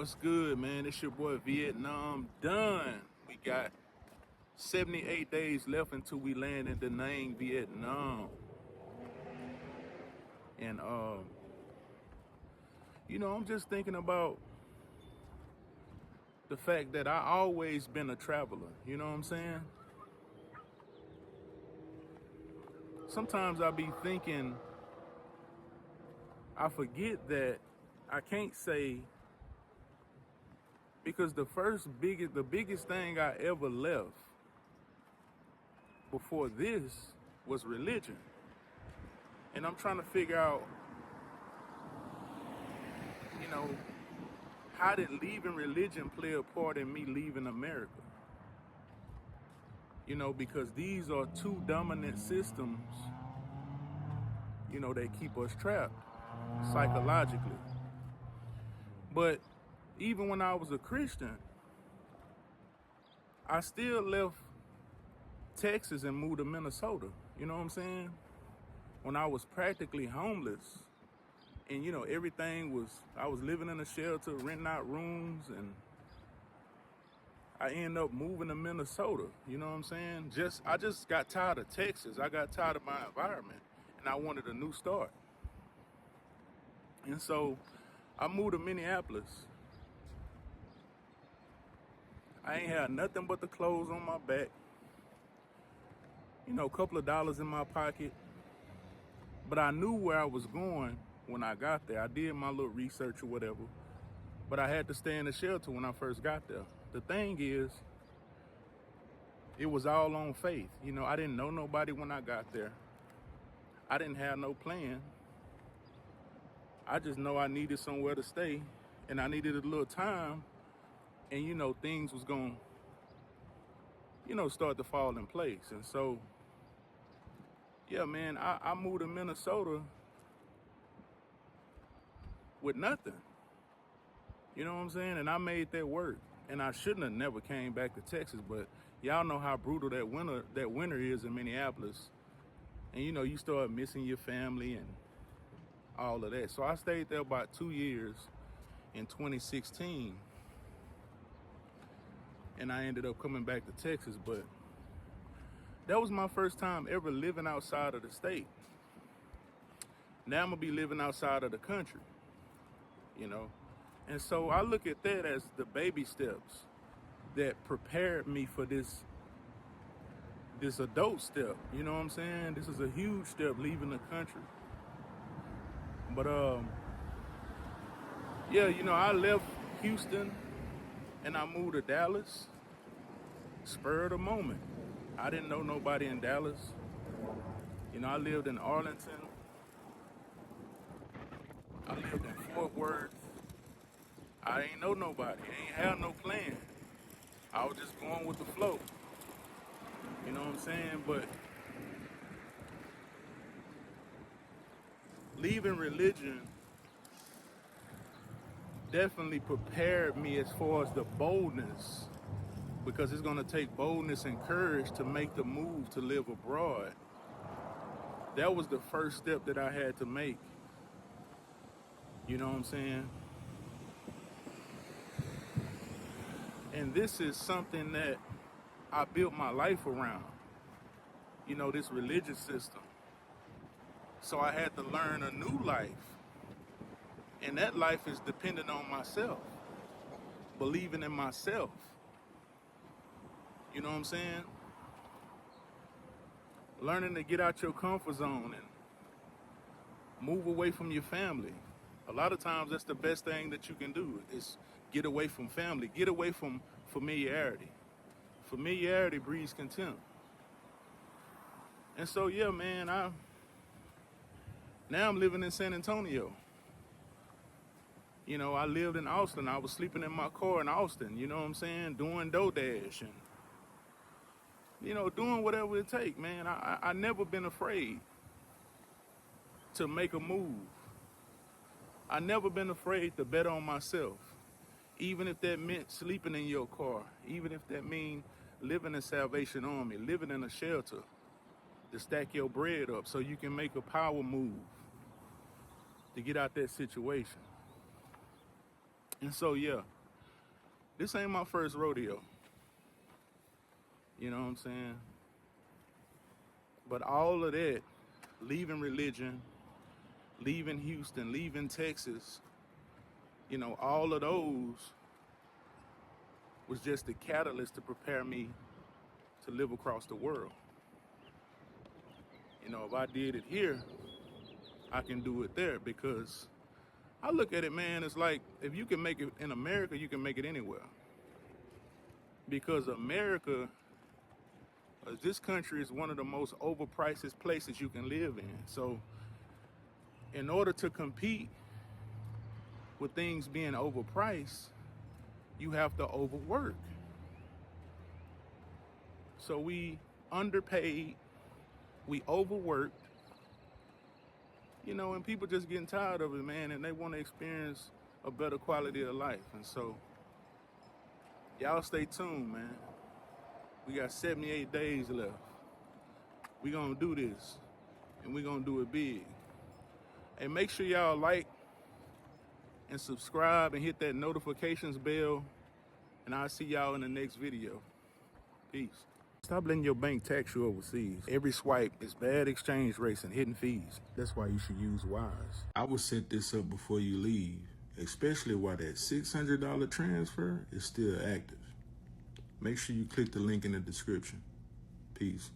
What's good, man? It's your boy Vietnam done. We got 78 days left until we land in Da Nang, Vietnam. And I'm just thinking about the fact that I always been a traveler. You know what I'm saying? Sometimes I be thinking, I forget that I can't say, because the biggest thing I ever left before this was religion. And I'm trying to figure out, you know, how did leaving religion play a part in me leaving America? Because these are two dominant systems, that keep us trapped psychologically. But even when I was a Christian, I still left Texas and moved to Minnesota. You know what I'm saying? When I was practically homeless and, I was living in a shelter, renting out rooms, and I ended up moving to Minnesota. You know what I'm saying? I just got tired of Texas. I got tired of my environment and I wanted a new start. And so I moved to Minneapolis. I ain't had nothing but the clothes on my back, a couple of dollars in my pocket. But I knew where I was going when I got there. I did my little research or whatever, but I had to stay in the shelter when I first got there. The thing is, it was all on faith. I didn't know nobody when I got there. I didn't have no plan. I just know I needed somewhere to stay and I needed a little time, and things was gonna, start to fall in place. And so, yeah, man, I moved to Minnesota with nothing. You know what I'm saying? And I made that work. And I shouldn't have never came back to Texas, but y'all know how brutal that winter is in Minneapolis. And you start missing your family and all of that. So I stayed there about 2 years in 2016. And I ended up coming back to Texas, but that was my first time ever living outside of the state. Now I'm gonna be living outside of the country, And so I look at that as the baby steps that prepared me for this adult step. You know what I'm saying? This is a huge step, leaving the country. But I left Houston and I moved to Dallas. Spur of the moment. I didn't know nobody in Dallas. I lived in Arlington. I lived in Fort Worth. I ain't know nobody. I ain't have no plan. I was just going with the flow. You know what I'm saying? But leaving religion definitely prepared me as far as the boldness, because it's going to take boldness and courage to make the move to live abroad. That was the first step that I had to make. You know what I'm saying? And this is something that I built my life around, this religious system. So I had to learn a new life. And that life is dependent on myself, believing in myself. You know what I'm saying? Learning to get out your comfort zone and move away from your family. A lot of times that's the best thing that you can do, is get away from family, get away from familiarity. Familiarity breeds contempt. And so, yeah, man, now I'm living in San Antonio. I lived in Austin. I was sleeping in my car in Austin, you know what I'm saying? Doing DoorDash and, doing whatever it takes, man. I never been afraid to make a move. I never been afraid to bet on myself, even if that meant sleeping in your car, even if that mean living in Salvation Army, living in a shelter to stack your bread up so you can make a power move to get out that situation. And so, yeah, this ain't my first rodeo. You know what I'm saying? But all of that, leaving religion, leaving Houston, leaving Texas, you know, all of those was just the catalyst to prepare me to live across the world. You know, if I did it here, I can do it there, because I look at it, man, it's like if you can make it in America, you can make it anywhere. Because America, this country is one of the most overpriced places you can live in. So in order to compete with things being overpriced, you have to overwork. So we underpaid, we overworked, you know, and people just getting tired of it, man, and they want to experience a better quality of life. And so y'all stay tuned, man. We got 78 days left. We gonna do this, and we gonna do it big. And make sure y'all like and subscribe and hit that notifications bell, and I'll see y'all in the next video. Peace. Stop letting your bank tax you overseas. Every swipe is bad exchange rates and hidden fees. That's why you should use Wise. I would set this up before you leave, especially while that $600 transfer is still active. Make sure you click the link in the description. Peace.